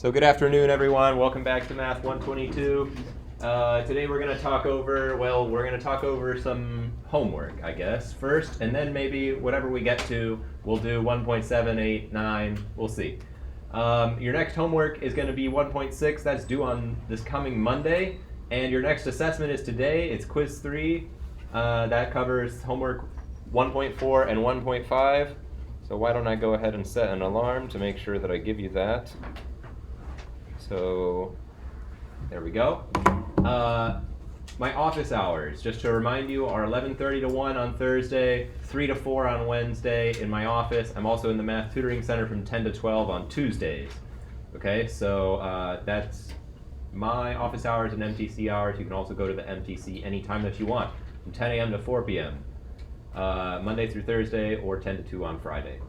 So good afternoon, everyone. Welcome back to Math 122. Today we're going to talk over, some homework, I guess, first, and then maybe whatever we get to, we'll do 1.7, 8, 9, we'll see. Your next homework is going to be 1.6. That's due on this coming Monday. And your next assessment is today. It's quiz 3. That covers homework 1.4 and 1.5. So why don't I go ahead and set an alarm to make sure that I give you that. So there we go. My office hours, just to remind you, are 11:30 to 1 on Thursday, 3 to 4 on Wednesday in my office. I'm also in the Math Tutoring Center from 10 to 12 on Tuesdays. Okay, so that's my office hours and MTC hours. You can also go to the MTC anytime that you want, from 10 a.m. to 4 p.m. Monday through Thursday, or 10 to 2 on Friday.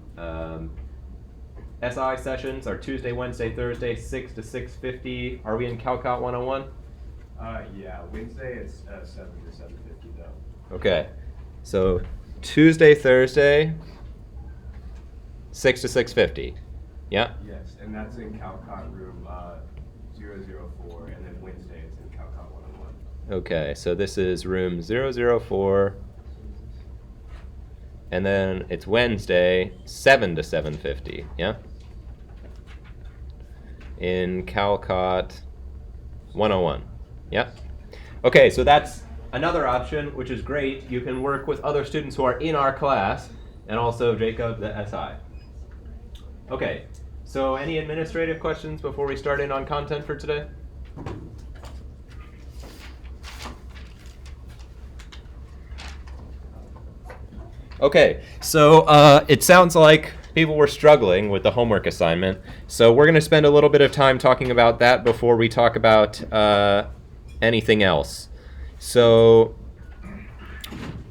SI sessions are Tuesday, Wednesday, Thursday, 6 to 6:50. Are we in Calcott 101? Yeah, Wednesday it's 7 to 7:50 though. Okay, so Tuesday, Thursday, 6 to 6:50. Yeah? Yes, and that's in Calcott room 004, and then Wednesday it's in Calcott 101. Okay, so this is room 004, and then it's Wednesday, 7 to 7:50. Yeah? In Calcott 101. Yeah? Okay, so that's another option, which is great. You can work with other students who are in our class, and also Jacob, the SI. Okay, so any administrative questions before we start in on content for today? Okay, so it sounds like people were struggling with the homework assignment. So we're going to spend a little bit of time talking about that before we talk about anything else. So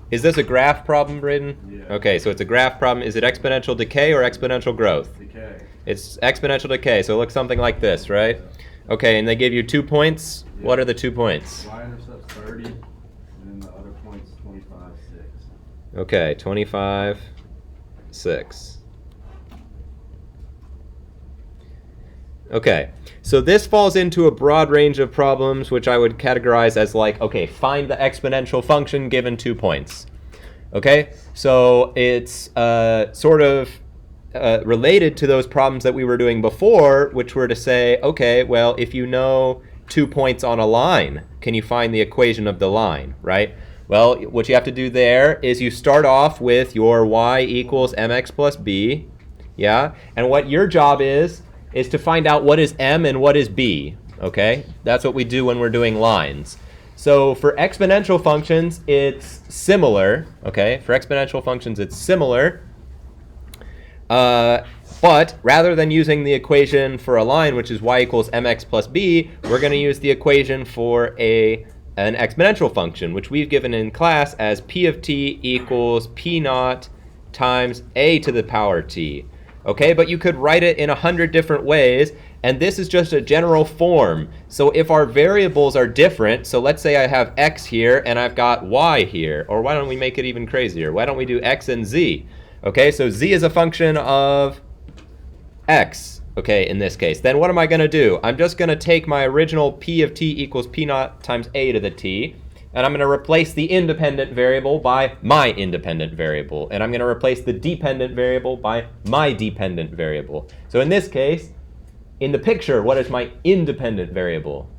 is this a graph problem, Braden? Yeah. Okay, so it's a graph problem. Is it exponential decay or exponential growth? Decay. It's exponential decay, so it looks something like this, right? Okay, and they give you 2 points. Yeah. What are the 2 points? Y-intercept's 30, and then the other point's 25, 6. Okay, 25, 6. Okay, so this falls into a broad range of problems, which I would categorize as like, okay, find the exponential function given 2 points. Okay, so it's sort of related to those problems that we were doing before, which were to say, okay, well, if you know 2 points on a line, can you find the equation of the line, right? Well, what you have to do there is you start off with your y equals mx plus b, yeah? And what your job is to find out what is m and what is b, okay? That's what we do when we're doing lines. So for exponential functions, it's similar, okay? For exponential functions, it's similar. But rather than using the equation for a line, which is y equals mx plus b, we're going to use the equation for an exponential function, which we've given in class as p of t equals p naught times a to the power t. Okay, but you could write it in 100 different ways, and this is just a general form. So if our variables are different, so let's say I have x here and I've got y here, or why don't we make it even crazier? Why don't we do x and z? Okay, so z is a function of x, okay, in this case. Then what am I going to do? I'm just going to take my original p of t equals p naught times a to the t, and I'm going to replace the independent variable by my independent variable, and I'm going to replace the dependent variable by my dependent variable. So in this case, in the picture, what is my independent variable?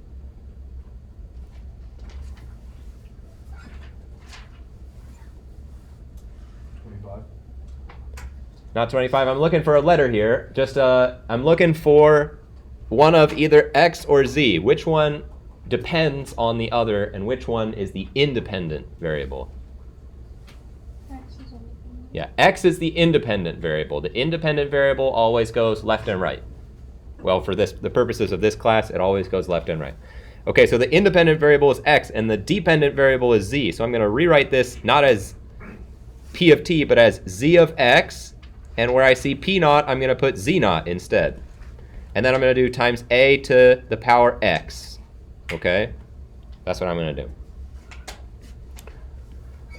Not 25. I'm looking for a letter here. Just I'm looking for one of either x or z. Which one depends on the other, and which one is the independent variable? X is independent. Yeah, x is the independent variable. The independent variable always goes left and right. Well, for the purposes of this class, it always goes left and right. Okay, so the independent variable is x, and the dependent variable is z. So I'm going to rewrite this not as p of t, but as z of x. And where I see p naught, I'm going to put z naught instead. And then I'm going to do times a to the power x. Okay? That's what I'm going to do.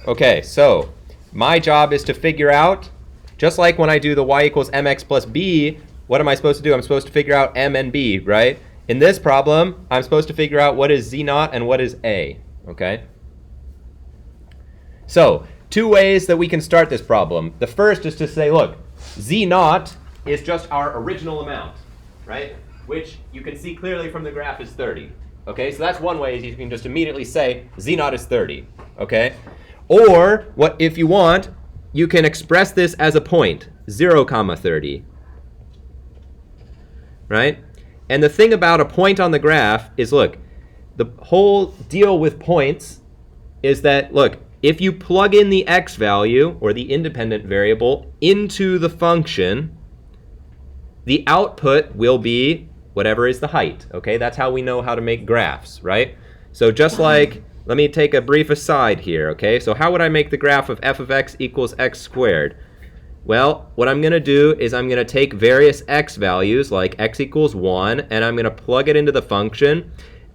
Okay, so my job is to figure out, just like when I do the y equals mx plus b, what am I supposed to do? I'm supposed to figure out m and b, right? In this problem, I'm supposed to figure out what is z naught and what is a, okay? So, two ways that we can start this problem. The first is to say, look, z naught is just our original amount, right? Which you can see clearly from the graph is 30. Okay, so that's one way is you can just immediately say z naught is 30. Okay? Or, what if you want, you can express this as a point, 0, 30. Right? And the thing about a point on the graph is, look, the whole deal with points is that, look, if you plug in the x value, or the independent variable, into the function, the output will be whatever is the height. Okay, that's how we know how to make graphs, right? So just like, let me take a brief aside here, okay? So how would I make the graph of f of x equals x squared? Well, what I'm going to do is I'm going to take various x values, like x equals 1, and I'm going to plug it into the function,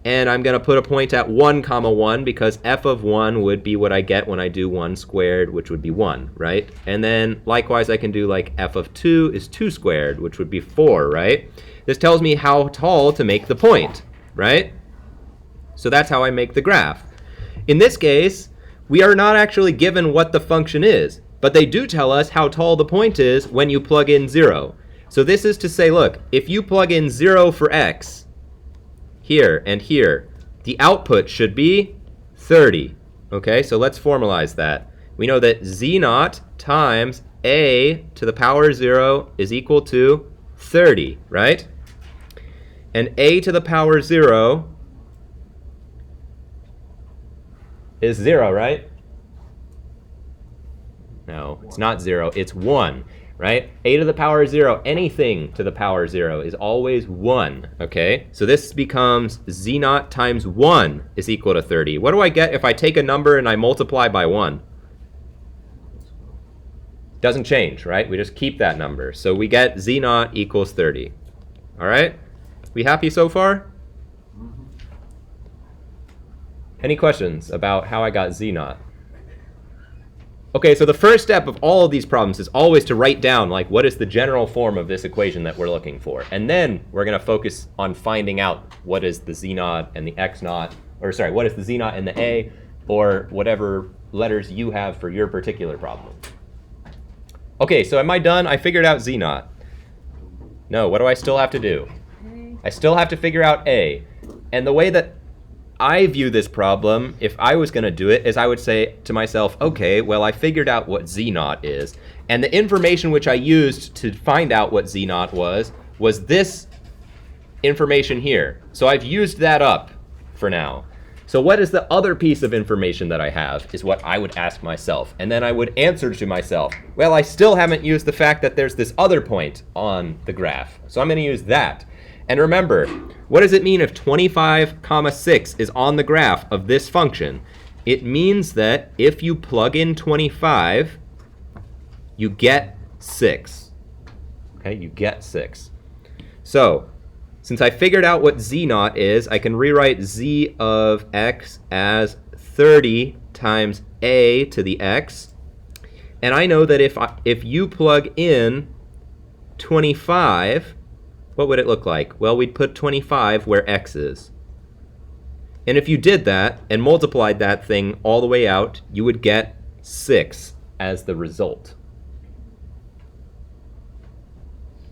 and I'm going to put a point at 1, 1, because f of 1 would be what I get when I do 1 squared, which would be 1, right? And then likewise I can do like f of 2 is 2 squared, which would be 4, right? This tells me how tall to make the point, right? So that's how I make the graph. In this case, we are not actually given what the function is, but they do tell us how tall the point is when you plug in 0. So this is to say, look, if you plug in 0 for x, here and here, the output should be 30. Okay, so let's formalize that. We know that z naught times a to the power 0 is equal to 30, right? And a to the power 0 is 0, right? No, it's not 0, it's 1, right? A to the power 0, anything to the power 0 is always 1, okay? So this becomes z naught times 1 is equal to 30. What do I get if I take a number and I multiply by 1? Doesn't change, right? We just keep that number. So we get z naught equals 30. All right? We happy so far? Any questions about how I got z naught? Okay, so the first step of all of these problems is always to write down, like, what is the general form of this equation that we're looking for? And then we're going to focus on finding out what is the z naught and the x naught, or sorry, what is the z naught and the a, or whatever letters you have for your particular problem. Okay, so am I done? I figured out z naught. No, what do I still have to do? I still have to figure out a. And the way that I view this problem, if I was going to do it, is I would say to myself, okay, well, I figured out what z naught is. And the information which I used to find out what z naught was this information here. So I've used that up for now. So what is the other piece of information that I have is what I would ask myself. And then I would answer to myself, well, I still haven't used the fact that there's this other point on the graph. So I'm going to use that. And remember, what does it mean if 25, 6 is on the graph of this function? It means that if you plug in 25, you get 6. Okay, you get 6. So, since I figured out what z naught is, I can rewrite z of x as 30 times a to the x. And I know that if you plug in 25, what would it look like? Well, we'd put 25 where x is. And if you did that and multiplied that thing all the way out, you would get 6 as the result.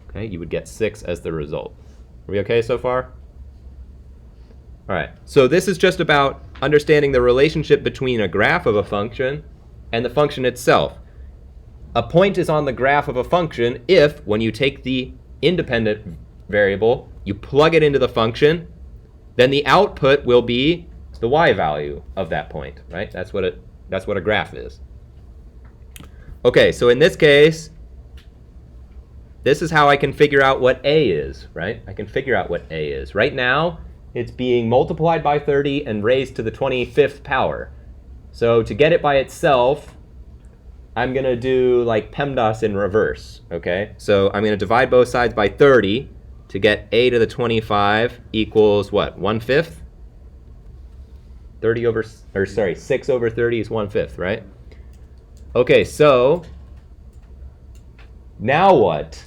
Okay, you would get 6 as the result. Are we okay so far? All right, so this is just about understanding the relationship between a graph of a function and the function itself. A point is on the graph of a function if, when you take the independent variable, you plug it into the function, then the output will be the y value of that point, right? That's what a graph is. Okay, so in this case, this is how I can figure out what a is, right? I can figure out what a is. Right now, it's being multiplied by 30 and raised to the 25th power. So to get it by itself, I'm going to do like PEMDAS in reverse, okay? So I'm going to divide both sides by 30 to get a to the 25 equals what, 1/5? 6 over 30 is 1/5, right? Okay, so now what?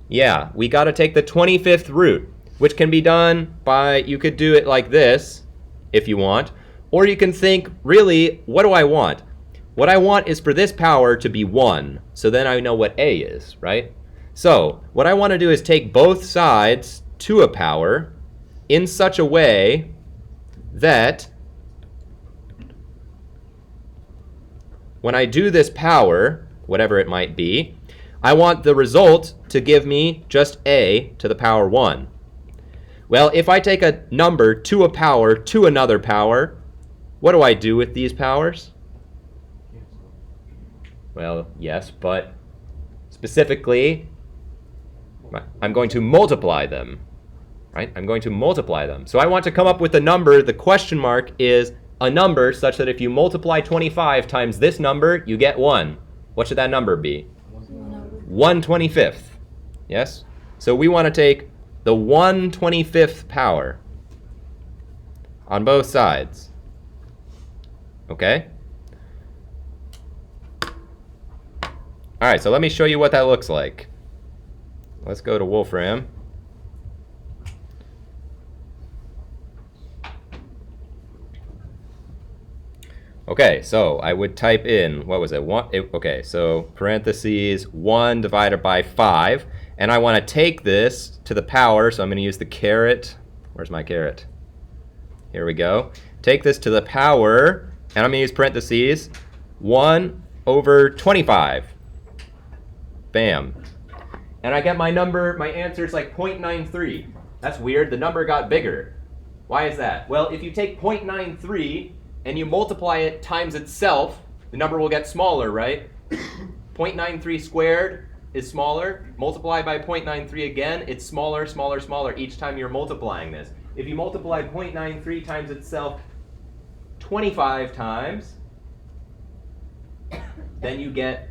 Yeah, we got to take the 25th root, which can be done by, you could do it like this, if you want, or you can think, really, what do I want? What I want is for this power to be 1, so then I know what a is, right? So, what I want to do is take both sides to a power in such a way that when I do this power, whatever it might be, I want the result to give me just a to the power 1. Well, if I take a number to a power to another power, what do I do with these powers? Well, yes, but specifically, I'm going to multiply them, right? I'm going to multiply them. So I want to come up with a number. The question mark is a number such that if you multiply 25 times this number, you get 1. What should that number be? 1/25th. Yes? So we want to take the 1/25th power on both sides. Okay? All right, so let me show you what that looks like. Let's go to Wolfram. Okay, so I would type in, what was it? Okay, so parentheses 1 divided by 5. And I want to take this to the power, so I'm going to use the caret. Where's my caret? Here we go. Take this to the power, and I'm going to use parentheses 1 over 25. Bam. And I get my number, my answer is like 0.93. That's weird, the number got bigger. Why is that? Well, if you take 0.93 and you multiply it times itself, the number will get smaller, right? 0.93 squared is smaller. Multiply by 0.93 again, it's smaller, smaller, smaller each time you're multiplying this. If you multiply 0.93 times itself 25 times, then you get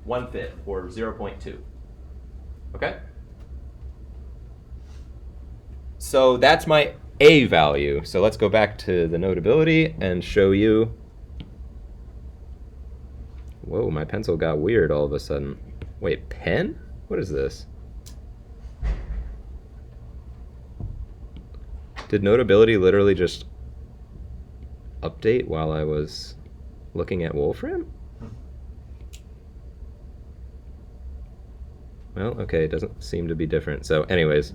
1/5 or 0.2. Okay? So that's my a value. So let's go back to the notability and show you. Whoa, my pencil got weird all of a sudden. Wait, pen? What is this? Did notability literally just update while I was looking at Wolfram? Well, okay, it doesn't seem to be different. So anyways,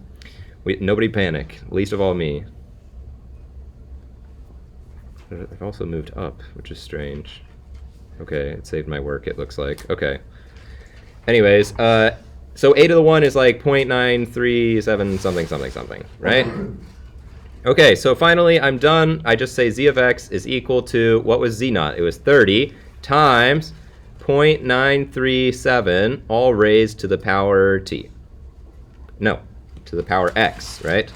nobody panic, least of all me. I've also moved up, which is strange. Okay, it saved my work, it looks like. Okay. Anyways, so a to the 1 is like 0.937 something, something, something, right? Okay, so finally I'm done. I just say z of x is equal to, what was z naught? It was 30 times 0.937, all raised to the power t. No, to the power x, right?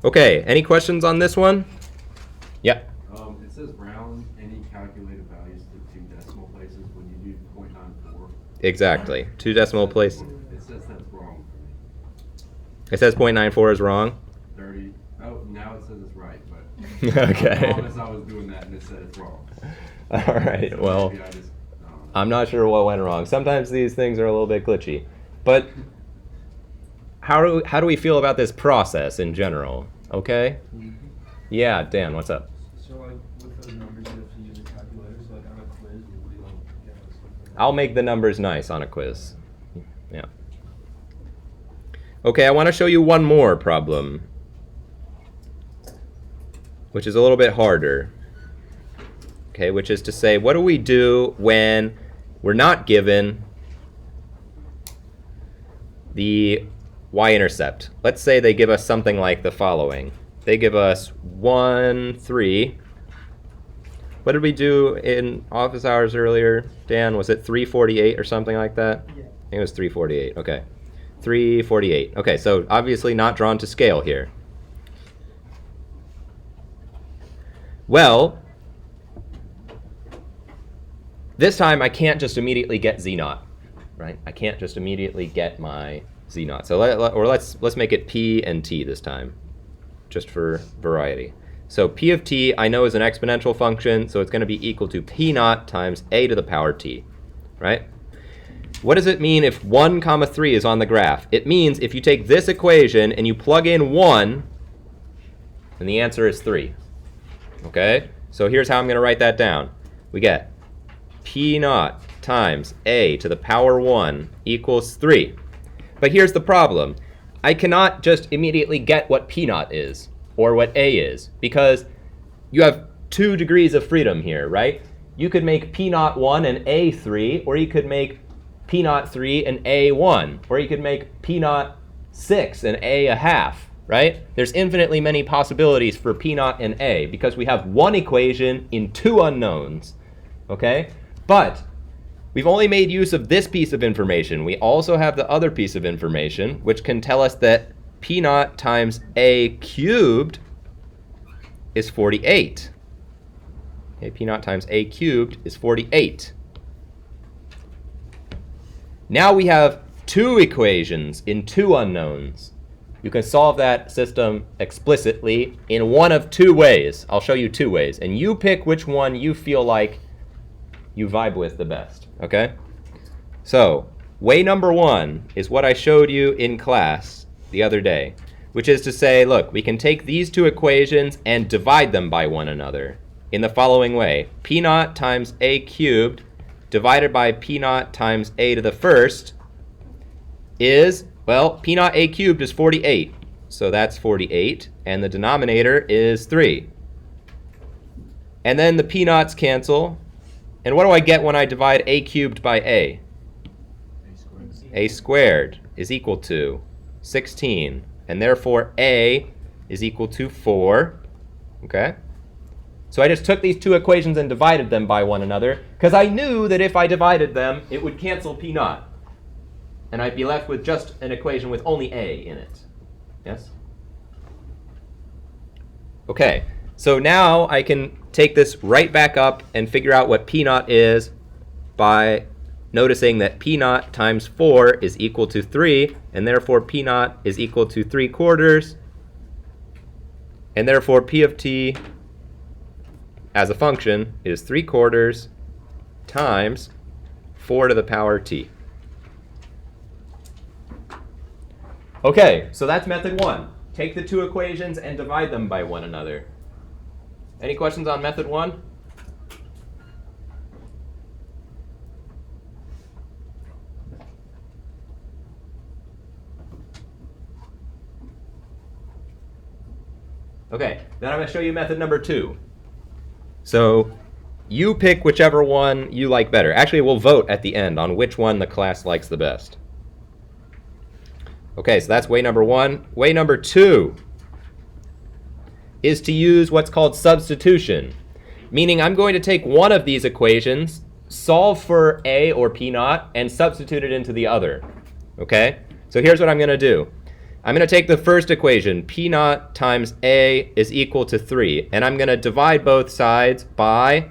Okay, any questions on this one? Yeah. It says round any calculated values to 2 decimal places when you do 0.94. Exactly, 2 decimal places. It says that's wrong for me. It says 0.94 is wrong? 30. Oh, now it says it's right, but Okay. I promise I was doing that and it said it's wrong. All right, So well, maybe I just, I'm not sure what went wrong. Sometimes these things are a little bit glitchy. But how do we feel about this process in general? Okay? Yeah, Dan, what's up? So like with those numbers you have to use a calculator, so like on a quiz, would you like get us something? I'll make the numbers nice on a quiz. Yeah. Okay, I want to show you one more problem, which is a little bit harder. Okay, which is to say, what do we do when we're not given the y-intercept? Let's say they give us something like the following. They give us 1, 3. What did we do in office hours earlier, Dan? Was it 348 or something like that? Yeah. I think it was 348. Okay. 348. Okay, so obviously not drawn to scale here. Well, this time I can't just immediately get z naught, right? I can't just immediately get my z naught. So let's make it p and t this time, just for variety. So P of t I know is an exponential function, so it's going to be equal to P naught times a to the power t, right? What does it mean if 1, 3 is on the graph? It means if you take this equation and you plug in 1, then the answer is 3. Okay? So here's how I'm going to write that down. We get P naught times a to the power 1 equals 3. But here's the problem. I cannot just immediately get what P naught is or what a is, because you have 2 degrees of freedom here, right? You could make P naught 1 and a 3, or you could make P naught 3 and a 1, or you could make P naught 6 and a 1/2, right? There's infinitely many possibilities for P naught and a because we have one equation in 2 unknowns, okay? But we've only made use of this piece of information. We also have the other piece of information, which can tell us that P naught times a cubed is 48. Okay, P naught times a cubed is 48. Now we have 2 equations in 2 unknowns. You can solve that system explicitly in one of 2 ways. I'll show you 2 ways, and you pick which one you feel like you vibe with the best, okay? So, way number 1 is what I showed you in class the other day, which is to say, look, we can take these 2 equations and divide them by one another in the following way. P naught times a cubed divided by P naught times a to the first is, well, P naught a cubed is 48. So that's 48, and the denominator is 3. And then the P naughts cancel. And what do I get when I divide a cubed by a? A squared is equal to 16. And therefore a is equal to 4. Okay? So I just took these 2 equations and divided them by one another, because I knew that if I divided them, it would cancel P naught. And I'd be left with just an equation with only a in it. Yes? Okay, so now I can take this right back up and figure out what P naught is by noticing that P naught times 4 is equal to 3, and therefore P naught is equal to 3/4, and therefore P of t as a function is 3/4 times 4 to the power t. Okay, so that's method 1. Take the 2 equations and divide them by one another. Any questions on method 1? Okay, then I'm going to show you method number 2. So you pick whichever one you like better. Actually, we'll vote at the end on which one the class likes the best. Okay, so that's way number 1. Way number 2 is to use what's called substitution, meaning I'm going to take one of these equations, solve for a or P naught, and substitute it into the other. Okay? So here's what I'm going to do. I'm going to take the first equation, P naught times a is equal to 3, and I'm going to divide both sides by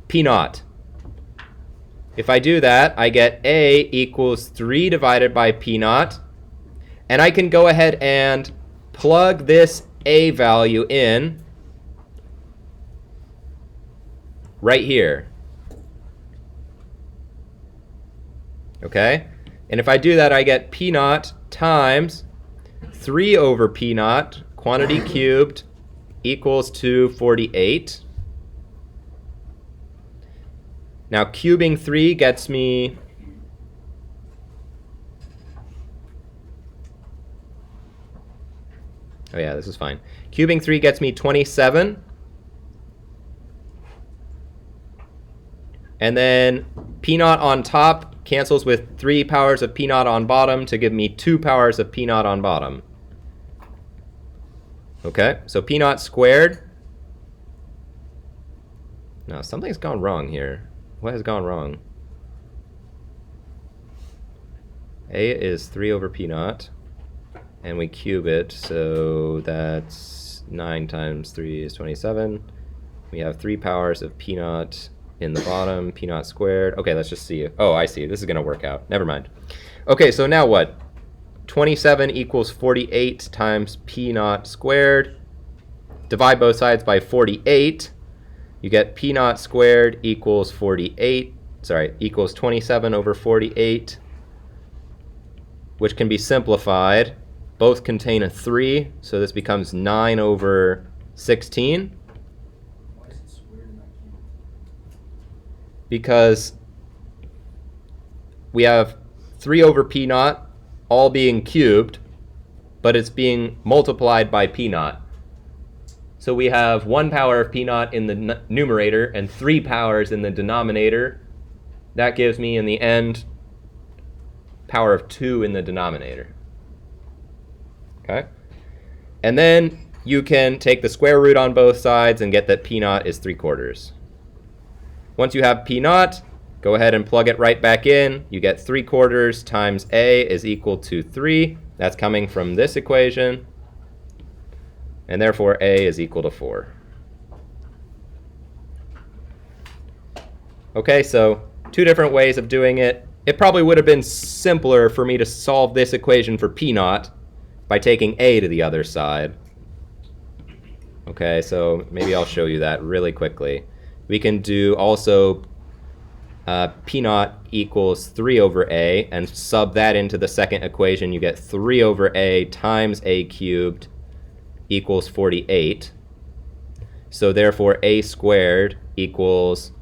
P naught. If I do that, I get a equals 3 divided by P naught, and I can go ahead and plug this a value in right here. Okay? And if I do that, I get P naught times 3 over P naught, quantity cubed, equals to 48. Now cubing 3 gets me oh yeah, this is fine. Cubing 3 gets me 27. And then P naught on top cancels with 3 powers of P naught on bottom to give me 2 powers of P naught on bottom. Okay, so P naught squared. No, something's gone wrong here. What has gone wrong? A is 3 over P naught. And we cube it, so that's 9 times 3 is 27. We have 3 powers of P naught in the bottom, P naught squared. Okay, let's just see. Oh, I see. This is going to work out. Never mind. Okay, so now what? 27 equals 48 times P naught squared. divide both sides by 48, you get p naught squared equals 27 over 48, which can be simplified. Both contain a 3, so this becomes 9 over 16. Why is it squared and not cubed? Because we have 3 over p naught all being cubed, but it's being multiplied by p naught. So we have 1 power of p naught in the numerator and 3 powers in the denominator. That gives me, in the end, power of 2 in the denominator. Okay? And then you can take the square root on both sides and get that p naught is 3/4. Once you have p naught, go ahead and plug it right back in. You get 3/4 times a is equal to 3. That's coming from this equation. And therefore a is equal to 4. Okay, so 2 different ways of doing it. It probably would have been simpler for me to solve this equation for p naught by taking a to the other side. Okay, so maybe I'll show you that really quickly. We can do also p naught equals 3 over a, and sub that into the second equation. You get 3 over a times a cubed equals 48. So therefore a squared equals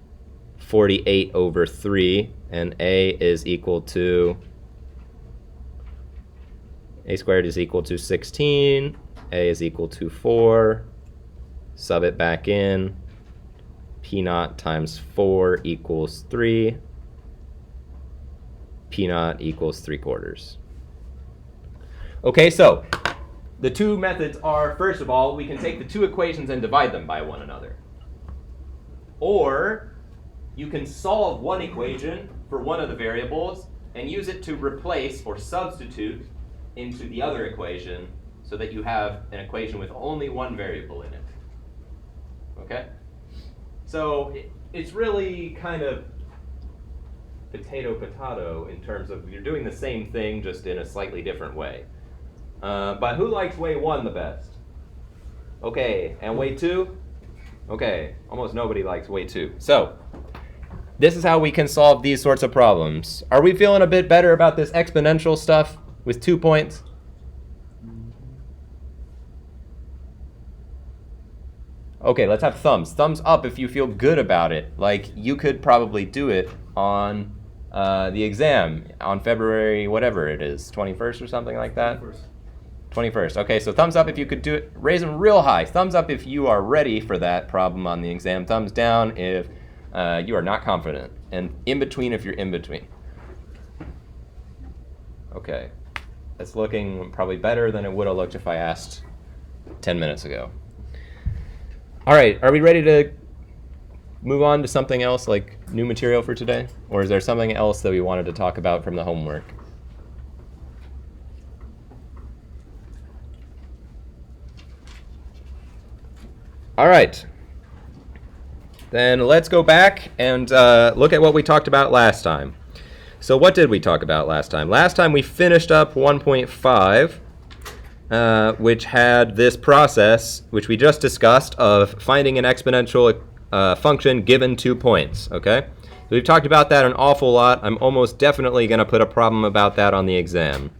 48 over 3, and a squared is equal to 16, a is equal to 4, sub it back in, p naught times 4 equals 3, p naught equals 3/4. Okay, so the 2 methods are, first of all, we can take the 2 equations and divide them by one another. Or you can solve one equation for one of the variables and use it to replace or substitute into the other equation so that you have an equation with only one variable in it. Okay? So it's really kind of potato in terms of you're doing the same thing just in a slightly different way. But who likes way 1 the best? Okay, and way 2? Okay, almost nobody likes way 2. So this is how we can solve these sorts of problems. Are we feeling a bit better about this exponential stuff with 2 points? Okay, let's have thumbs. Thumbs up if you feel good about it. Like, you could probably do it on the exam on February, whatever it is, 21st or something like that? 21st. Okay, so thumbs up if you could do it. Raise them real high. Thumbs up if you are ready for that problem on the exam. Thumbs down if you are not confident. And in between if you're in between. Okay. It's looking probably better than it would have looked if I asked 10 minutes ago. All right, are we ready to move on to something else, like new material for today? Or is there something else that we wanted to talk about from the homework? All right. Then let's go back and look at what we talked about last time. So what did we talk about last time? Last time we finished up 1.5, which had this process, which we just discussed, of finding an exponential function given 2 points, okay? So we've talked about that an awful lot. I'm almost definitely going to put a problem about that on the exam.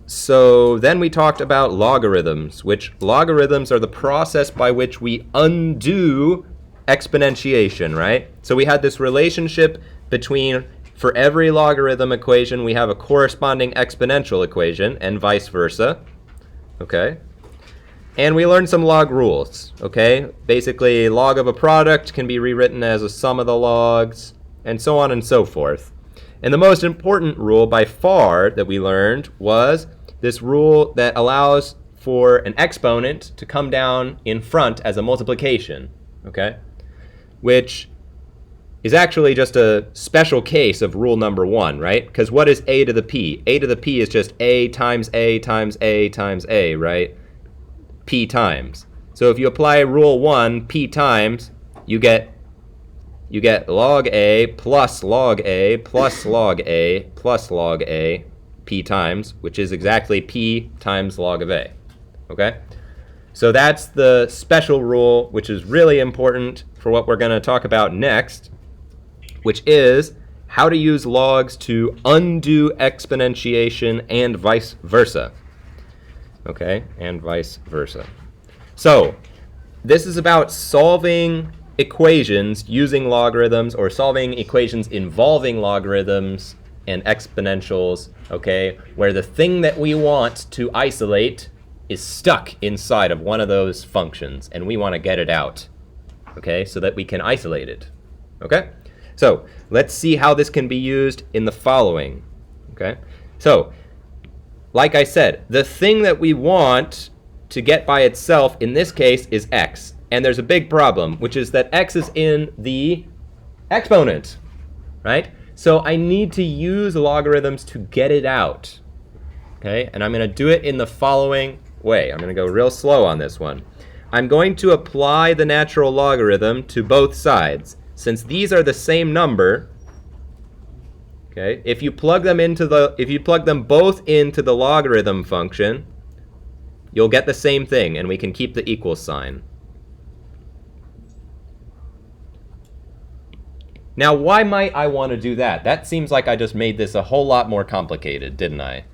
So then we talked about logarithms, which logarithms are the process by which we undo exponentiation, right? So we had this relationship between, for every logarithm equation, we have a corresponding exponential equation, and vice versa, okay? And we learned some log rules, okay? Basically, log of a product can be rewritten as a sum of the logs, and so on and so forth. And the most important rule by far that we learned was this rule that allows for an exponent to come down in front as a multiplication, okay? Which is actually just a special case of rule number 1, right? Because what is a to the p? A to the p is just a times a times a times a, right? P times. So if you apply rule 1, p times, you get log a plus log a plus log a plus log a p times, which is exactly p times log of a, okay? So that's the special rule, which is really important for what we're going to talk about next, which is how to use logs to undo exponentiation and vice versa. Okay, and vice versa. So this is about solving equations using logarithms, or solving equations involving logarithms and exponentials, okay, where the thing that we want to isolate is stuck inside of one of those functions, and we want to get it out, okay, so that we can isolate it, okay? So let's see how this can be used in the following, okay? So, like I said, the thing that we want to get by itself in this case is x, and there's a big problem, which is that x is in the exponent, right? So I need to use logarithms to get it out, okay? And I'm going to do it in the following way. I'm going to go real slow on this one. I'm going to apply the natural logarithm to both sides. Since these are the same number, okay, if you plug them both into the logarithm function, you'll get the same thing, and we can keep the equal sign. Now, why might I want to do that? That seems like I just made this a whole lot more complicated, didn't I?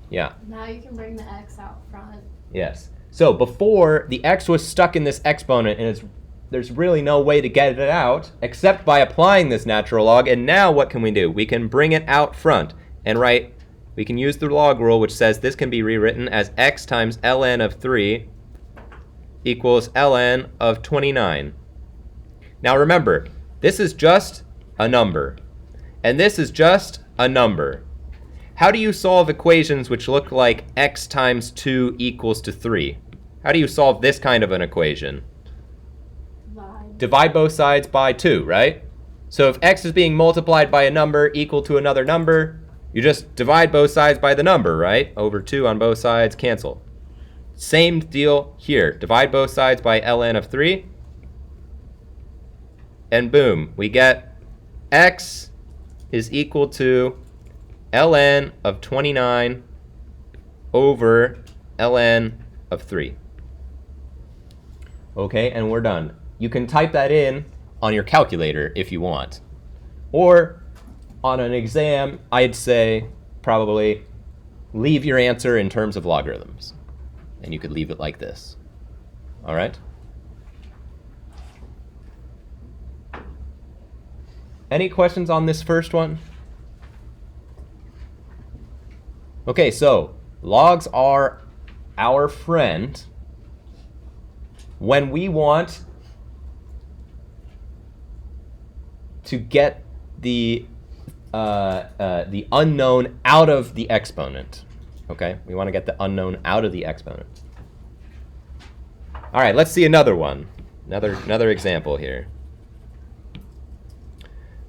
Yeah. Now you can bring the x out front. Yes. So before, the x was stuck in this exponent, and there's really no way to get it out except by applying this natural log. And now what can we do? We can bring it out front and write, we can use the log rule, which says this can be rewritten as x times ln of 3 equals ln of 29. Now remember, this is just a number, and this is just a number. How do you solve equations which look like x times 2 equals to 3? How do you solve this kind of an equation? Divide both sides by 2, right? So if x is being multiplied by a number equal to another number, you just divide both sides by the number, right? Over 2 on both sides, cancel. Same deal here. Divide both sides by ln of 3. And boom, we get x is equal to ln of 29 over ln of 3. Okay, and we're done. You can type that in on your calculator if you want. Or on an exam, I'd say probably leave your answer in terms of logarithms. And you could leave it like this. All right? Any questions on this first one? Okay, so logs are our friend when we want to get the unknown out of the exponent. Okay, we want to get the unknown out of the exponent. All right, let's see another one. Another example here.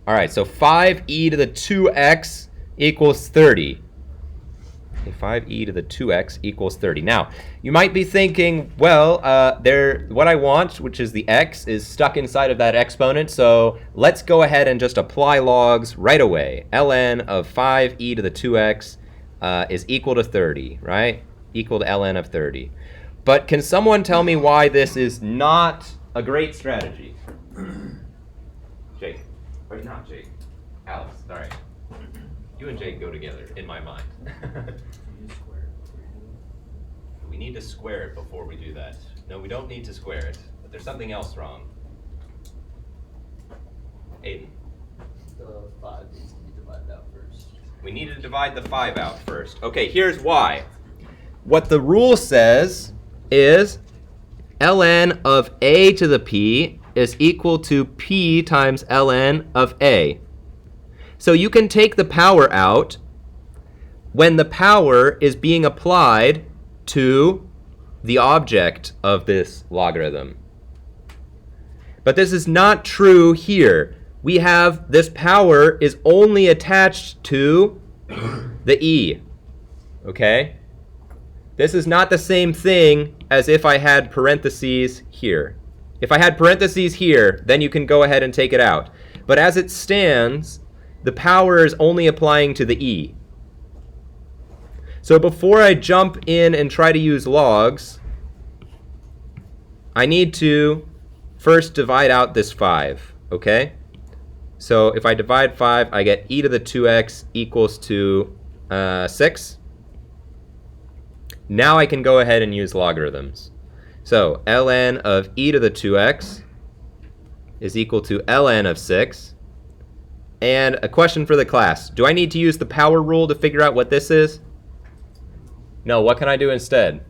All right, so 5e to the 2x equals 30. Okay, 5e to the 2x equals 30. Now, you might be thinking, well, what I want, which is the x, is stuck inside of that exponent, so let's go ahead and just apply logs right away. ln of 5e to the 2x is equal to 30, right? Equal to ln of 30. But can someone tell me why this is not a great strategy? Jake. Or not Jake. Alex, sorry. You and Jake go together, in my mind. We need to square it before we do that. No, we don't need to square it, but there's something else wrong. Aiden. The 5 needs to be divided out first. We need to divide the 5 out first. Okay, here's why. What the rule says is ln of a to the p is equal to p times ln of a. So you can take the power out when the power is being applied to the object of this logarithm. But this is not true here. We have this power is only attached to the e, okay? This is not the same thing as if I had parentheses here. If I had parentheses here, then you can go ahead and take it out. But as it stands, the power is only applying to the e. So before I jump in and try to use logs, I need to first divide out this 5, okay? So if I divide 5, I get e to the 2x equals to 6. Now I can go ahead and use logarithms. So ln of e to the 2x is equal to ln of 6. And a question for the class. Do I need to use the power rule to figure out what this is? No, what can I do instead?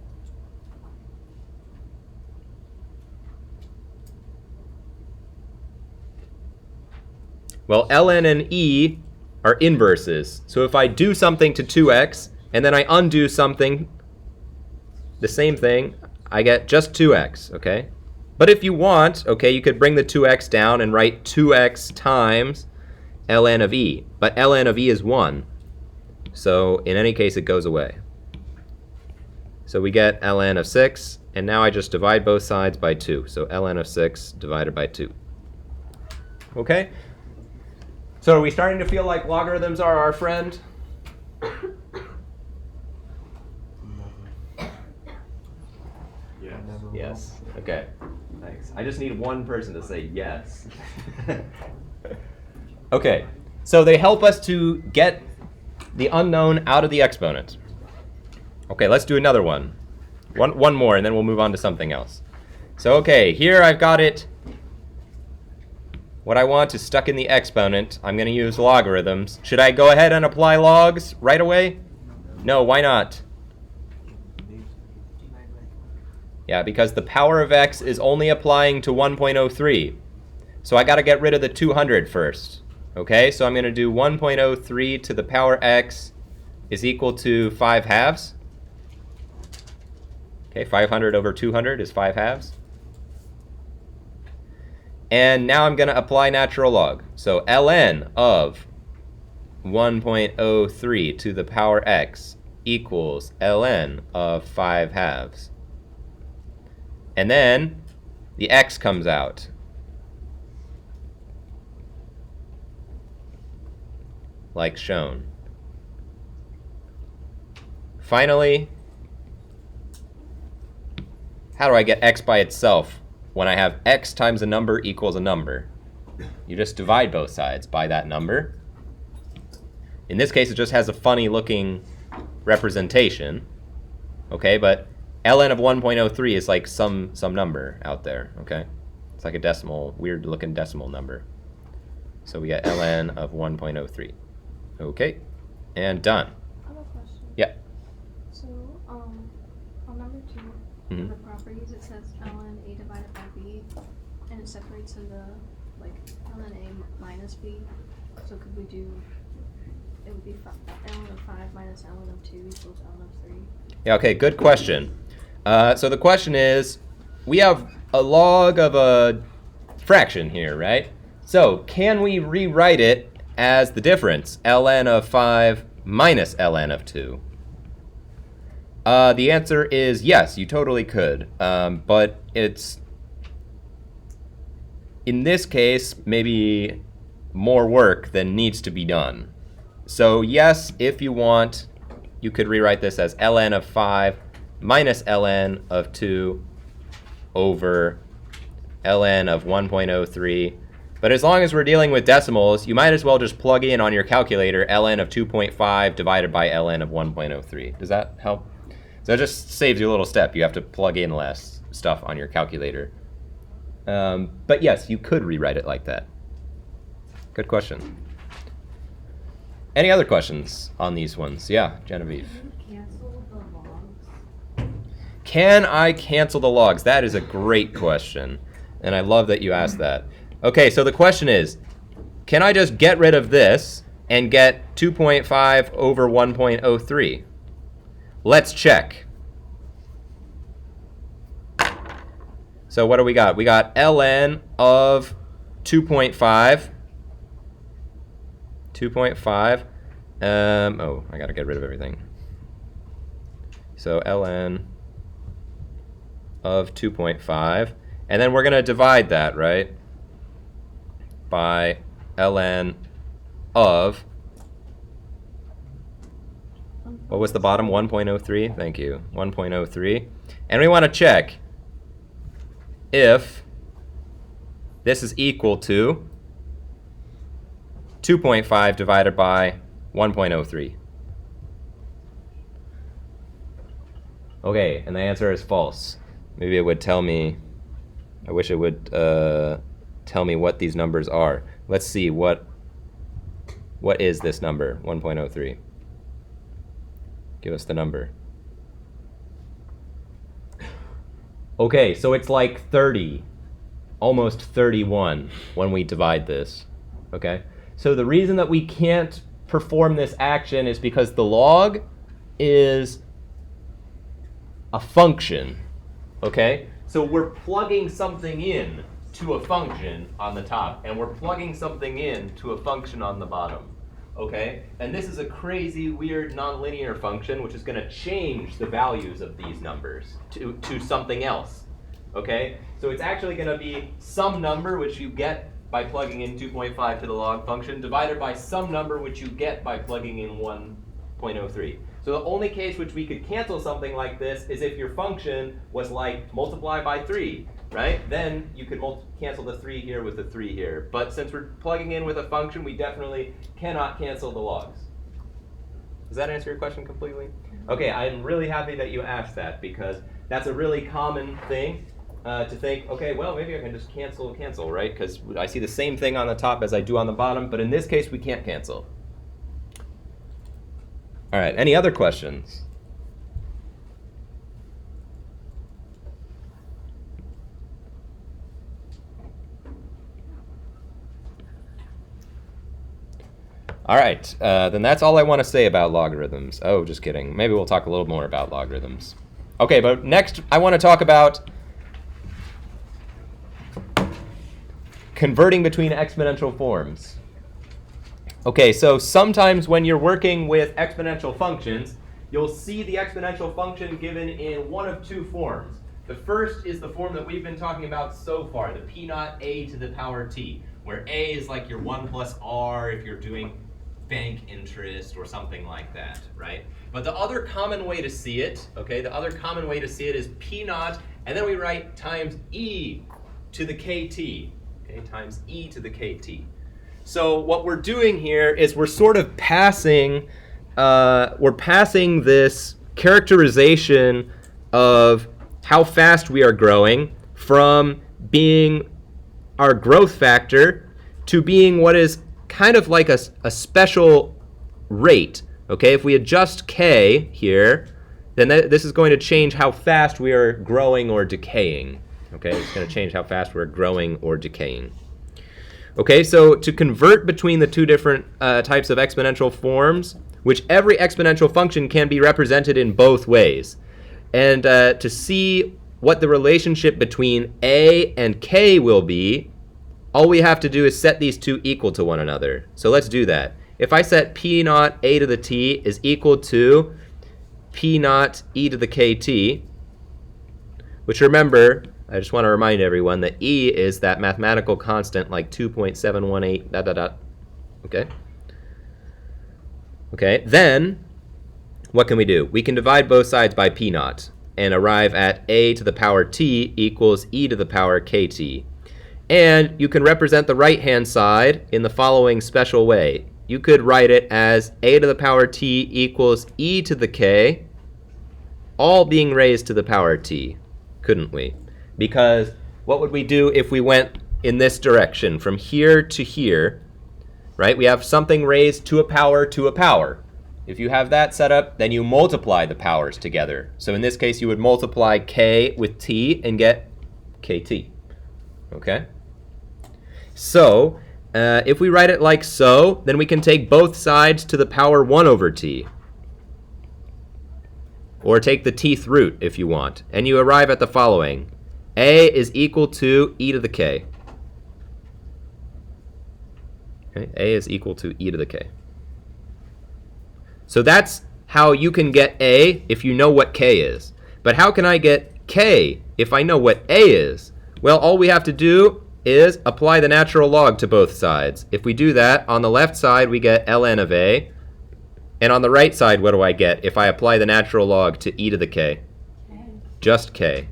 Well, ln and e are inverses. So if I do something to 2x, and then I undo something, the same thing, I get just 2x, okay? But if you want, okay, you could bring the 2x down and write 2x times ln of e. But ln of e is 1. So in any case, it goes away. So we get ln of 6, and now I just divide both sides by 2. So ln of 6 divided by 2. Okay? So are we starting to feel like logarithms are our friend? Yes. Yes. Okay. Thanks. I just need one person to say yes. Okay. So they help us to get the unknown out of the exponent. Okay, let's do another one. One more, and then we'll move on to something else. So, okay, here I've got it. What I want is stuck in the exponent. I'm going to use logarithms. Should I go ahead and apply logs right away? No, why not? Yeah, because the power of x is only applying to 1.03. So I got to get rid of the 200 first. Okay, so I'm going to do 1.03 to the power x is equal to 5 halves. Okay, 500 over 200 is 5 halves. And now I'm going to apply natural log. So ln of 1.03 to the power x equals ln of 5 halves. And then the x comes out. Like shown. Finally, how do I get x by itself when I have x times a number equals a number? You just divide both sides by that number. In this case, it just has a funny looking representation. Okay, but ln of 1.03 is like some number out there, okay? It's like a decimal, weird looking decimal number. So we get ln of 1.03. Okay, and done. I have a question. Yeah. So, on number 2, Mhm. the properties, it says ln a divided by b, and it separates into, like, ln a minus b. So could we do, it would be ln of 5 minus ln of 2 equals ln of 3. Yeah, okay, good question. So the question is, we have a log of a fraction here, right? So can we rewrite it as the difference, ln of 5 minus ln of 2? The answer is yes, you totally could. But it's, in this case, maybe more work than needs to be done. So yes, if you want, you could rewrite this as ln of 5 minus ln of 2 over ln of 1.03. But as long as we're dealing with decimals, you might as well just plug in on your calculator ln of 2.5 divided by ln of 1.03. Does that help? So it just saves you a little step. You have to plug in less stuff on your calculator. But yes, you could rewrite it like that. Good question. Any other questions on these ones? Yeah, Genevieve. Cancel the logs. Can I cancel the logs? That is a great question. And I love that you asked that. Okay, so the question is, can I just get rid of this and get 2.5 over 1.03? Let's check. So what do we got? We got ln of 2.5. 2.5. Oh, I gotta get rid of everything. So ln of 2.5. And then we're gonna divide that, right? By ln of, what was the bottom? 1.03? Thank you. 1.03. And we want to check, if this is equal to 2.5 divided by 1.03. Okay, and the answer is false. Maybe it would tell me, I wish it would tell me what these numbers are. Let's see, what is this number, 1.03? Give us the number. Okay, so it's like 30, almost 31 when we divide this, okay? So the reason that we can't perform this action is because the log is a function, okay? So we're plugging something in to a function on the top, and we're plugging something in to a function on the bottom, okay? And this is a crazy, weird, nonlinear function, which is going to change the values of these numbers to something else, okay? So it's actually going to be some number which you get by plugging in 2.5 to the log function, divided by some number which you get by plugging in 1.03. So the only case which we could cancel something like this is if your function was like multiply by 3, right? Then you could cancel the 3 here with the 3 here. But since we're plugging in with a function, we definitely cannot cancel the logs. Does that answer your question completely? Okay, I'm really happy that you asked that, because that's a really common thing to think, okay, well, maybe I can just cancel, right? Because I see the same thing on the top as I do on the bottom, but in this case, we can't cancel. All right, any other questions? All right, then that's all I want to say about logarithms. Oh, just kidding. Maybe we'll talk a little more about logarithms. Okay, but next I want to talk about converting between exponential forms. Okay, so sometimes when you're working with exponential functions, you'll see the exponential function given in one of two forms. The first is the form that we've been talking about so far, the p naught a to the power t, where a is like your 1 plus r if you're doing bank interest or something like that, right? But the other common way to see it, okay, the other common way to see it is p naught, and then we write times e to the kt, okay, times e to the kt. So what we're doing here is we're sort of passing this characterization of how fast we are growing from being our growth factor to being what is kind of like a special rate. Okay, if we adjust k here, then this is going to change how fast we are growing or decaying. Okay, it's going to change how fast we're growing or decaying. Okay, so to convert between the two different types of exponential forms, which every exponential function can be represented in both ways, and to see what the relationship between a and k will be, all we have to do is set these two equal to one another. So let's do that. If I set p naught a to the t is equal to p naught e to the kt, which remember, I just want to remind everyone that e is that mathematical constant like 2.718 ... Okay? Okay, then what can we do? We can divide both sides by p naught and arrive at a to the power t equals e to the power kt. And you can represent the right-hand side in the following special way. You could write it as a to the power t equals e to the k, all being raised to the power t, couldn't we? Because what would we do if we went in this direction, from here to here, right? We have something raised to a power to a power. If you have that set up, then you multiply the powers together. So in this case, you would multiply k with t and get kt, okay? So if we write it like so, then we can take both sides to the power 1 over t. Or take the tth root if you want. And you arrive at the following. A is equal to e to the k. Okay, a is equal to e to the k. So that's how you can get a if you know what k is. But how can I get k if I know what a is? Well, all we have to do is apply the natural log to both sides. If we do that, on the left side we get ln of a, and on the right side what do I get if I apply the natural log to e to the k? Just k.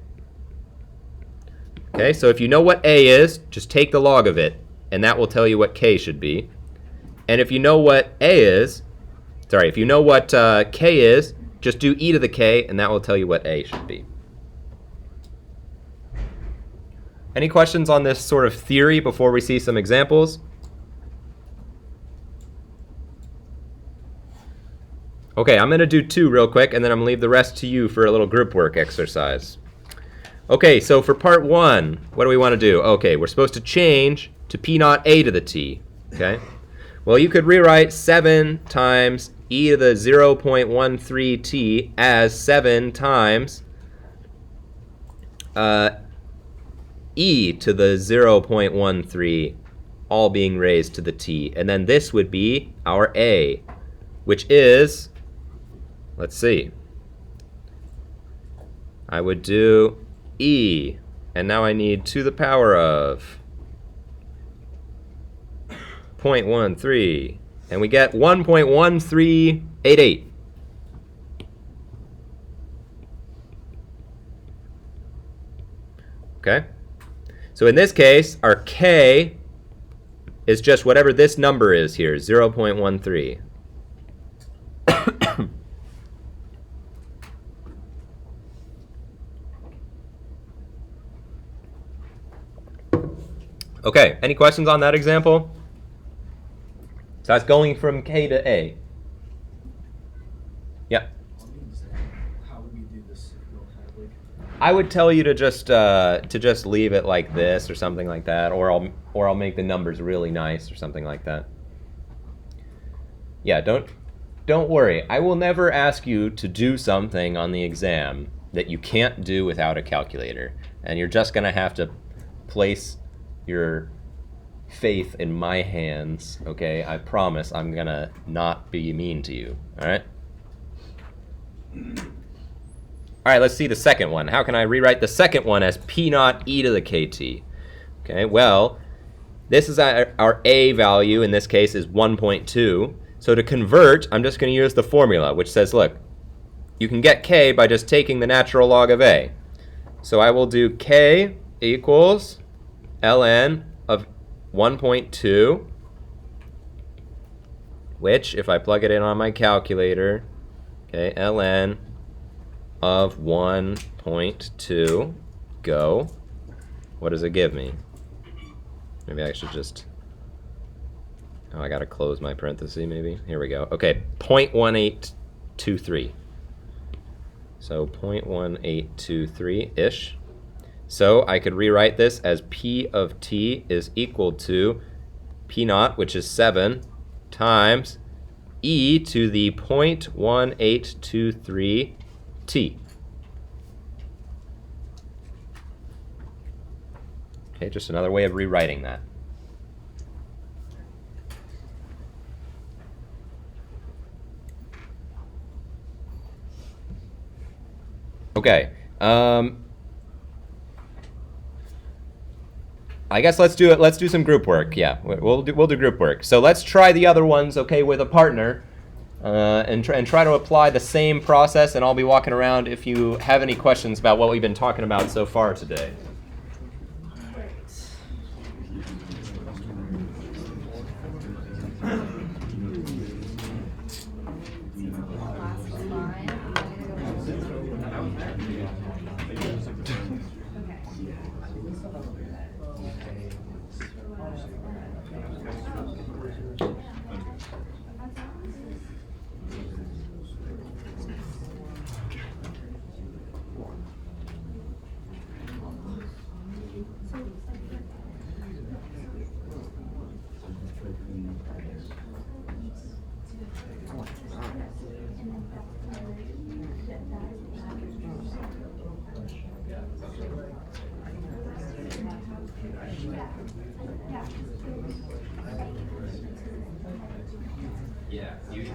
Okay, so if you know what a is, just take the log of it, and that will tell you what k should be. And if you know what if you know what k is, just do e to the k, and that will tell you what a should be. Any questions on this sort of theory before we see some examples? Okay, I'm going to do 2 real quick, and then I'm going to leave the rest to you for a little group work exercise. Okay, so for part 1, what do we want to do? Okay, we're supposed to change to p naught a to the t. Okay? Well, you could rewrite 7 times e to the 0.13t as 7 times e to the 0.13, all being raised to the t. And then this would be our a, which is, let's see, I would do e, and now I need to the power of 0.13, and we get 1.1388. Okay? So in this case, our k is just whatever this number is here, 0.13. Okay, any questions on that example? So that's going from k to a. Yeah. How would we do this if we don't have like? I would tell you to just leave it like this or something like that, or I'll make the numbers really nice or something like that. Yeah, don't worry. I will never ask you to do something on the exam that you can't do without a calculator, and you're just gonna have to place your faith in my hands. Okay, I promise I'm gonna not be mean to you. All right. All right, let's see the second one. How can I rewrite the second one as p naught e to the kt? Okay, well, this is our a value, in this case, is 1.2. So to convert, I'm just going to use the formula, which says, look, you can get k by just taking the natural log of a. So I will do k equals ln of 1.2, which, if I plug it in on my calculator, okay, ln of 1.2, go. What does it give me? Maybe I should just, oh, I gotta close my parenthesis maybe. Here we go. Okay, 0.1823. So 0.1823-ish. So I could rewrite this as p of t is equal to p naught, which is 7, times e to the 0.1823 t. Okay, just another way of rewriting that. Okay. I guess let's do it. Let's do some group work. Yeah, we'll do group work. So let's try the other ones, okay, with a partner, and try to apply the same process. And I'll be walking around if you have any questions about what we've been talking about so far today.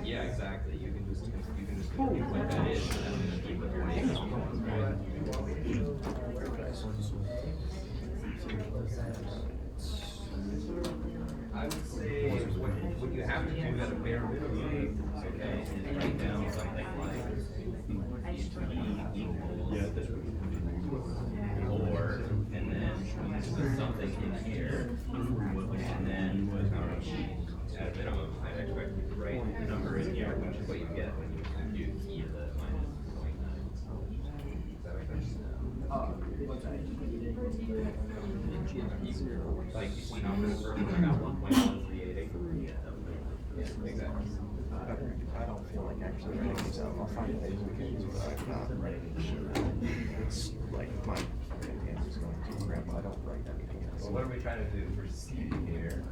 Yeah, exactly. You can just compute what that is. I would say what you have to do at a bare minimum, okay, is write down something like or, and then something in here, and then at a minimum, I'd expect you to write the number in here, which is what you get when you compute e to the minus 0.9. Does that make sense? Like, you see how for the first one I got 1.1388? Yeah, exactly. I don't feel like actually writing these out. I'll find ways we can use it, but I'm not writing this shit out. It's like my hand is going to grab, I don't write anything else. So what are we trying to do for C here?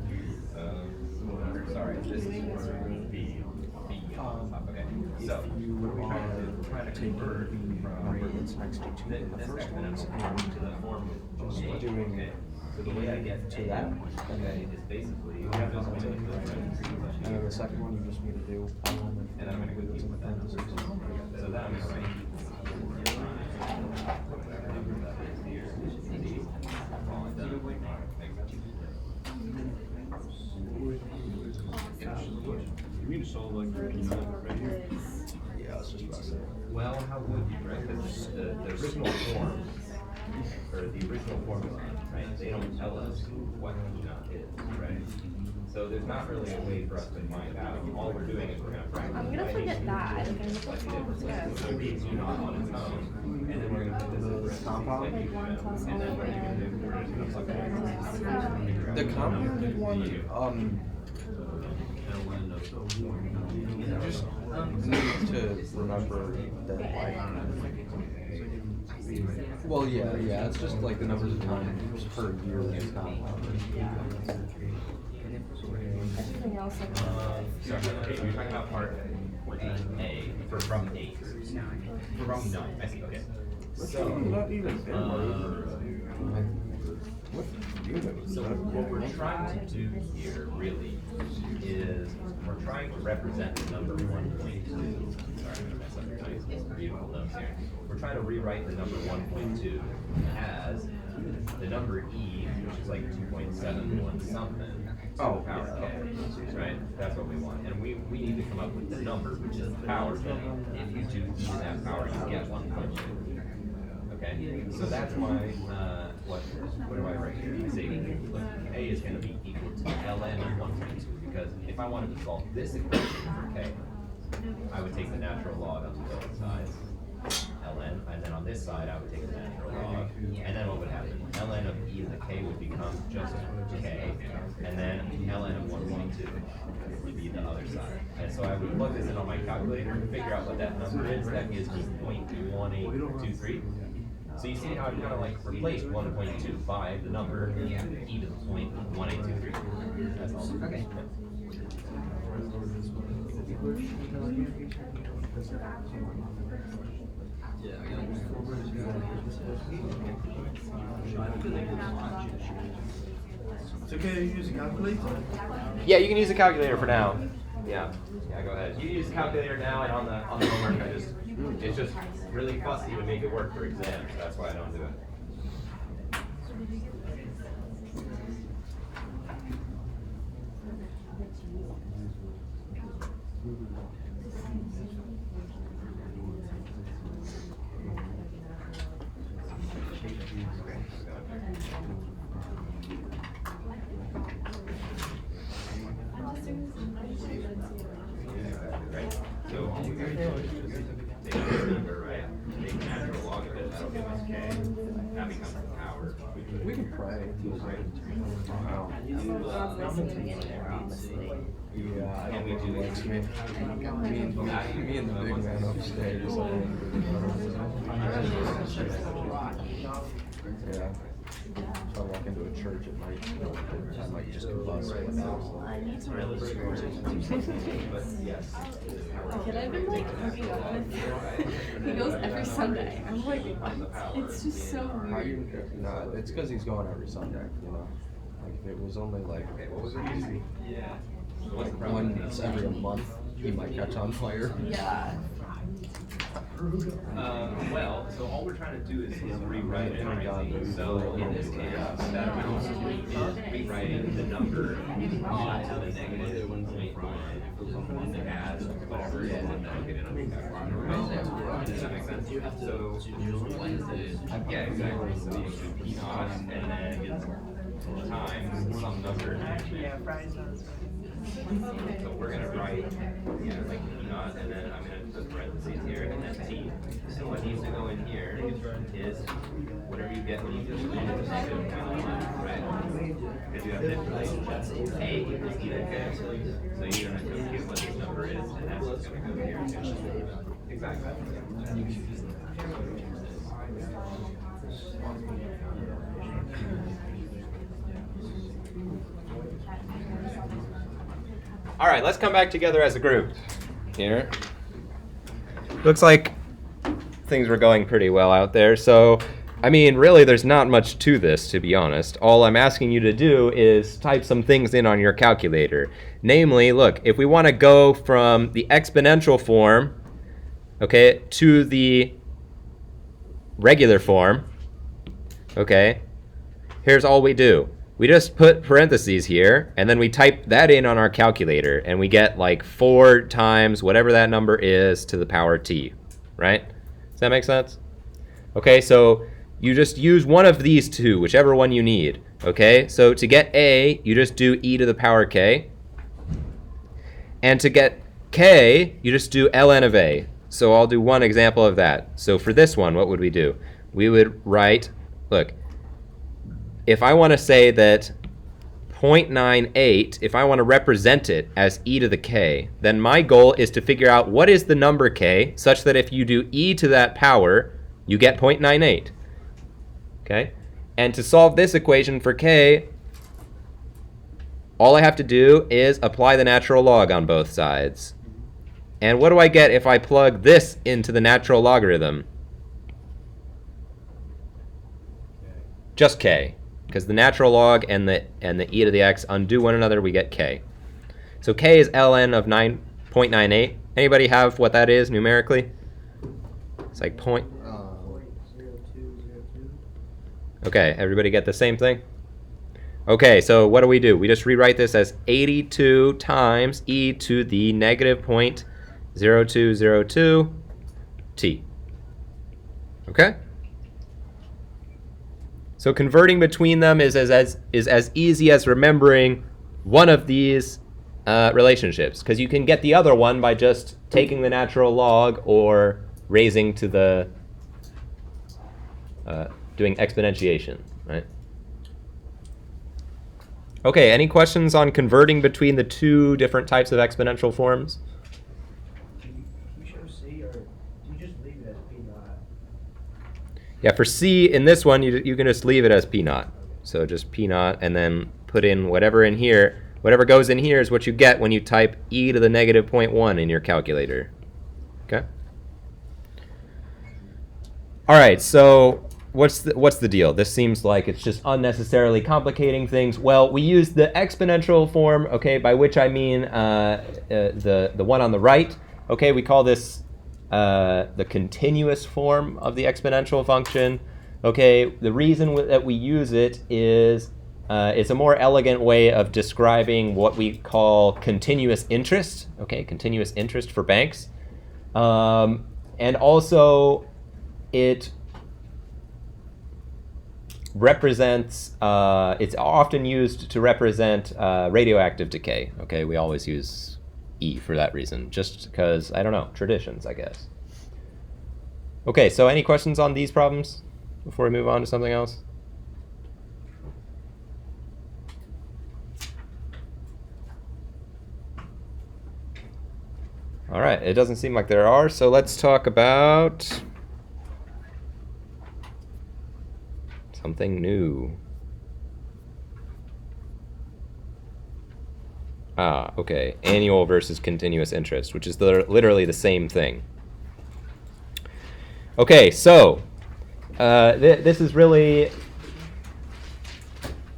Sorry, this is for B. Okay, so what are we trying to do? We're trying to convert from That's next to two in the this first one, exponential form to the form of just A. doing Okay. So the way I get to A, that, okay, is basically I'm just going to do the parentheses and then the second one you just need to do. and then I'm going to go deep with that. So then I'm going to write whatever that is here. D. All I'm done. You mean to solve like 59 right here? Yeah, it's just about there. Well, how would you, right? Because the original form, or the original formula, right? They don't tell us what E0 is, right? So there's not really a way for us to find out. All we're doing is we're going to practice. I'm gonna forget that. So we use E0 on its own, and then we're going to put this in compound? and then what you're going to do, we're just going to plug it in. The compounded one, just need to remember that like, well, yeah, it's just like the numbers of times per year is compounded. Everything else like Sorry, okay, you're talking about part A, from 8. From 9, I see, okay. So, Not even So what we're trying to do here really is we're trying to represent the number 1.2. Sorry, I'm gonna mess up my beautiful notes here. We're trying to rewrite the number 1.2 as the number e, which is like 2.71 something, to the power k, right? That's what we want. And we need to come up with the number, which is the power thing. If you do e to that power, you get 1.2. Okay, so that's my, what do I write here? I say, look, A is going to be equal to ln of 1.2, because if I wanted to solve this equation for k, I would take the natural log on both sides, ln, and then on this side, I would take the natural log, and then what would happen? ln of e to the k would become just k, and then ln of 1.2 would be the other side. And so I would plug this in on my calculator and figure out what that number is. That gives me 0.1823. So you see how I've kind of like replaced 1.2 by the number e to the 0.1823. That's all. Okay. It's okay to use a calculator? Yeah, you can use a calculator for now. Yeah, go ahead. You can use the calculator now, and on the homework, it's just really fussy to make it work for exams. That's why I don't do it. Right? So all we gotta do is take this number, right? Take the natural log of it, that'll give us k. That becomes the power. We can pray. Yeah, I don't think he likes me. Me and the big man upstairs. Yeah. If I walk into a church, it might just buzz with that. But yes. the kid I've been like hooking up with. He goes every Sunday. I'm like, what? It's just so How weird. you? No, it's because he's going every Sunday. You know, like if it was only like What was it easy? Yeah. like once every month, he might catch on fire. Yeah. Well, so all we're trying to do is rewrite it. So in this case, that amount is rewriting the number to the negative 0.1 as whatever it is that we get in on the calculator. Does that make sense? So, yeah, exactly. So you do P naught and then times some number. So we're gonna write, like P naught, and then I'm gonna put parentheses here, and then T. So what needs to go in here is whatever you get when you just negative 0.1, right? Because you have this relationship, A equals E to K. So you're gonna compute what this number is, and that's what's gonna go here. Exactly. All right, let's come back together as a group here. Looks like things were going pretty well out there. So, I mean, really, there's not much to this, to be honest. All I'm asking you to do is type some things in on your calculator. Namely, look, if we want to go from the exponential form, okay, to the regular form, okay, here's all we do. We just put parentheses here, and then we type that in on our calculator, and we get like 4 times whatever that number is to the power t, right? Does that make sense? Okay, so you just use one of these two, whichever one you need, okay? So to get a, you just do e to the power k, and to get k, you just do ln of a. So I'll do one example of that. So for this one, what would we do? We would write, look, if I want to say that 0.98, if I want to represent it as e to the k, then my goal is to figure out what is the number k, such that if you do e to that power, you get 0.98. Okay? And to solve this equation for k, all I have to do is apply the natural log on both sides. And what do I get if I plug this into the natural logarithm? Just k. Because the natural log and the e to the x undo one another, we get k. So k is ln of 9.98. Anybody have what that is numerically? It's like point. Okay, everybody get the same thing? Okay, so what do? We just rewrite this as 82 times e to the negative 0.0202 t. Okay? So converting between them is as easy as remembering one of these relationships, because you can get the other one by just taking the natural log or raising to the, doing exponentiation, right? Okay, any questions on converting between the two different types of exponential forms? Yeah, for c in this one, you can just leave it as p naught. So just p naught, and then put in whatever in here. Whatever goes in here is what you get when you type e to the negative 0.1 in your calculator. Okay? All right, so what's the deal? This seems like it's just unnecessarily complicating things. Well, we use the exponential form, okay, by which I mean the one on the right. Okay, we call this the continuous form of the exponential function. Okay, the reason that we use it is it's a more elegant way of describing what we call continuous interest. Okay, continuous interest for banks, and also it represents. It's often used to represent radioactive decay. Okay, we always use E for that reason, just because, I don't know, traditions, I guess. Okay, so any questions on these problems before we move on to something else? All right, it doesn't seem like there are, so let's talk about something new. Okay, annual versus continuous interest, which is literally the same thing. Okay, so this is really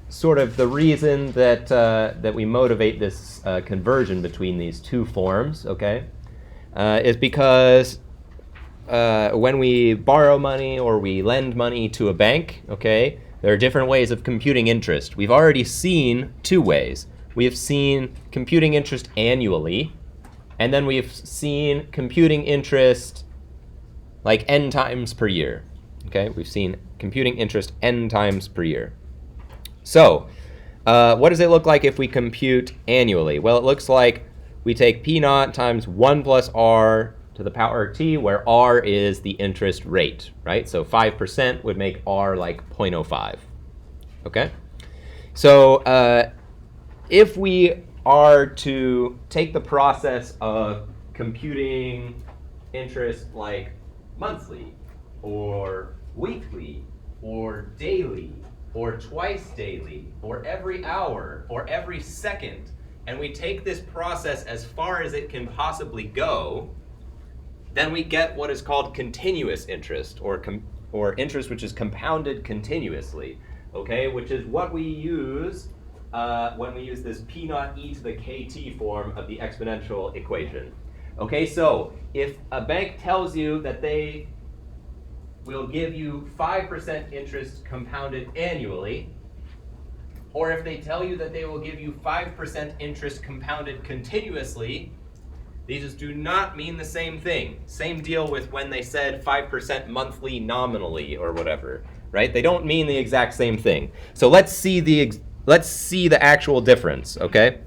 sort of the reason that that we motivate this conversion between these two forms. Okay, is because when we borrow money or we lend money to a bank, okay, there are different ways of computing interest. We've already seen two ways. We have seen computing interest annually, and then we've seen computing interest like n times per year. Okay, we've seen computing interest n times per year. So, what does it look like if we compute annually? Well, it looks like we take P naught times 1 plus R to the power t, where R is the interest rate, right? So 5% would make R like 0.05, okay? So if we are to take the process of computing interest like monthly or weekly or daily or twice daily or every hour or every second, and we take this process as far as it can possibly go, then we get what is called continuous interest, or interest which is compounded continuously, okay, which is what we use when we use this P naught e to the kt form of the exponential equation. Okay, so if a bank tells you that they will give you 5% interest compounded annually, or if they tell you that they will give you 5% interest compounded continuously, these do not mean the same thing. Same deal with when they said 5% monthly nominally or whatever, right? They don't mean the exact same thing. So let's see the actual difference, okay?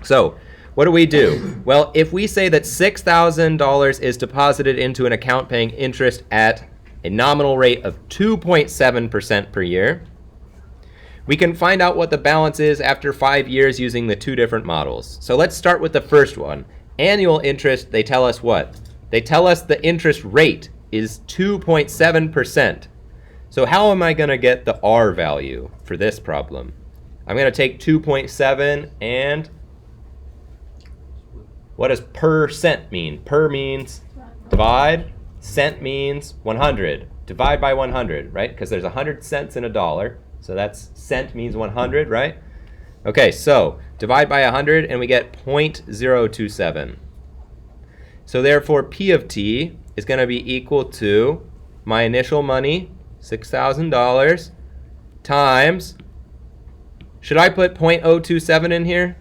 So what do we do? Well, if we say that $6,000 is deposited into an account paying interest at a nominal rate of 2.7% per year, we can find out what the balance is after 5 years using the two different models. So let's start with the first one. Annual interest, they tell us what? They tell us the interest rate is 2.7%. So how am I going to get the R value for this problem? I'm going to take 2.7 and what does percent mean? Per means divide, cent means 100. Divide by 100, right? Because there's 100 cents in a dollar. So that's cent means 100, right? Okay, so divide by 100 and we get 0.027. So therefore P of t is going to be equal to my initial money, $6,000, times, should I put 0.027 in here?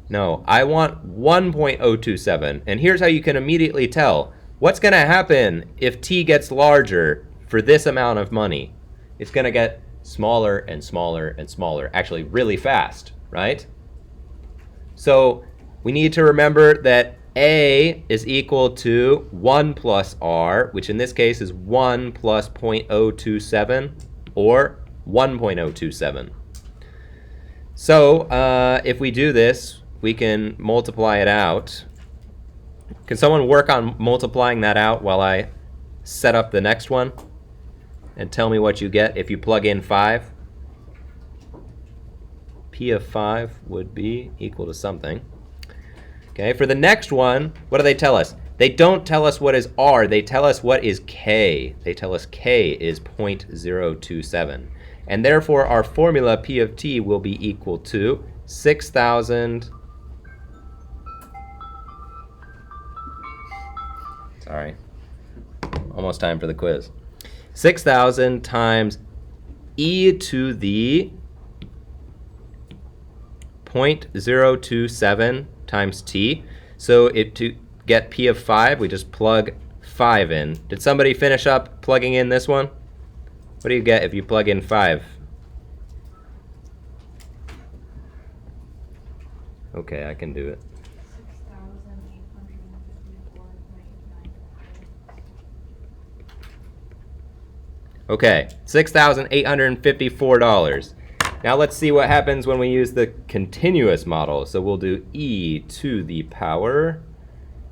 No, I want 1.027. And here's how you can immediately tell. What's going to happen if t gets larger for this amount of money? It's going to get smaller and smaller and smaller, actually really fast, right? So we need to remember that A is equal to 1 plus R, which in this case is 1 plus 0.027, or 1.027. So if we do this, we can multiply it out. Can someone work on multiplying that out while I set up the next one? And tell me what you get if you plug in 5. P of 5 would be equal to something. Okay, for the next one, what do they tell us? They don't tell us what is R, they tell us what is K. They tell us K is 0.027. And therefore our formula P of t will be equal to 6,000. Sorry, almost time for the quiz. 6,000 times e to the 0.027 times t. So to get P of 5, we just plug 5 in. Did somebody finish up plugging in this one? What do you get if you plug in 5? Okay, I can do it. 6,854.99. Okay, $6,854. Now let's see what happens when we use the continuous model. So we'll do e to the power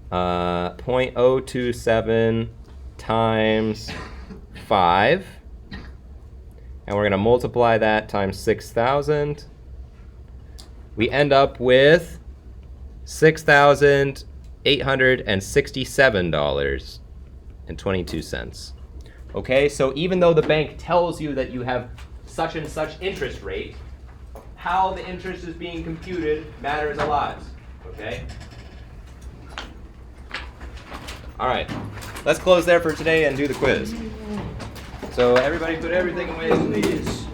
0.027 times 5. And we're going to multiply that times 6,000. We end up with $6,867.22. Okay, so even though the bank tells you that you have such and such interest rate, how the interest is being computed matters a lot. Okay? All right, let's close there for today and do the quiz. So everybody put everything away, please.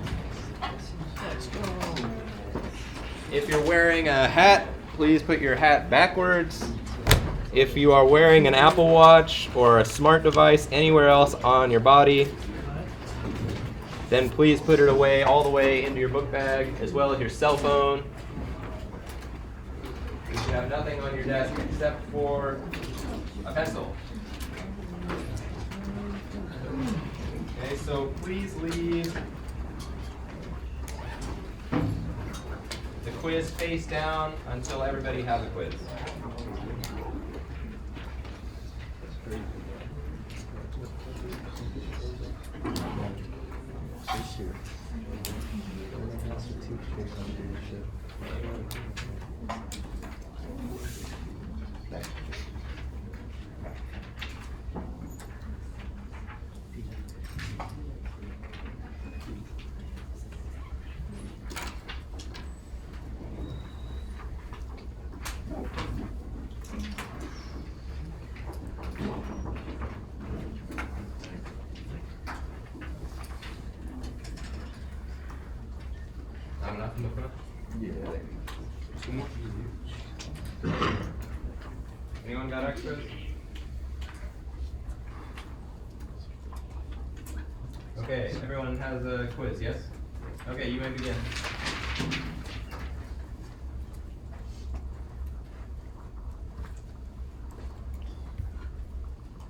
If you're wearing a hat, please put your hat backwards. If you are wearing an Apple Watch or a smart device anywhere else on your body, then please put it away all the way into your book bag, as well as your cell phone. You should have nothing on your desk except for a pencil. Okay, so please leave the quiz face down until everybody has a quiz. Not enough in the front? Yeah. Two more? Anyone got extras? Okay, everyone has a quiz, yes? Okay, you may begin.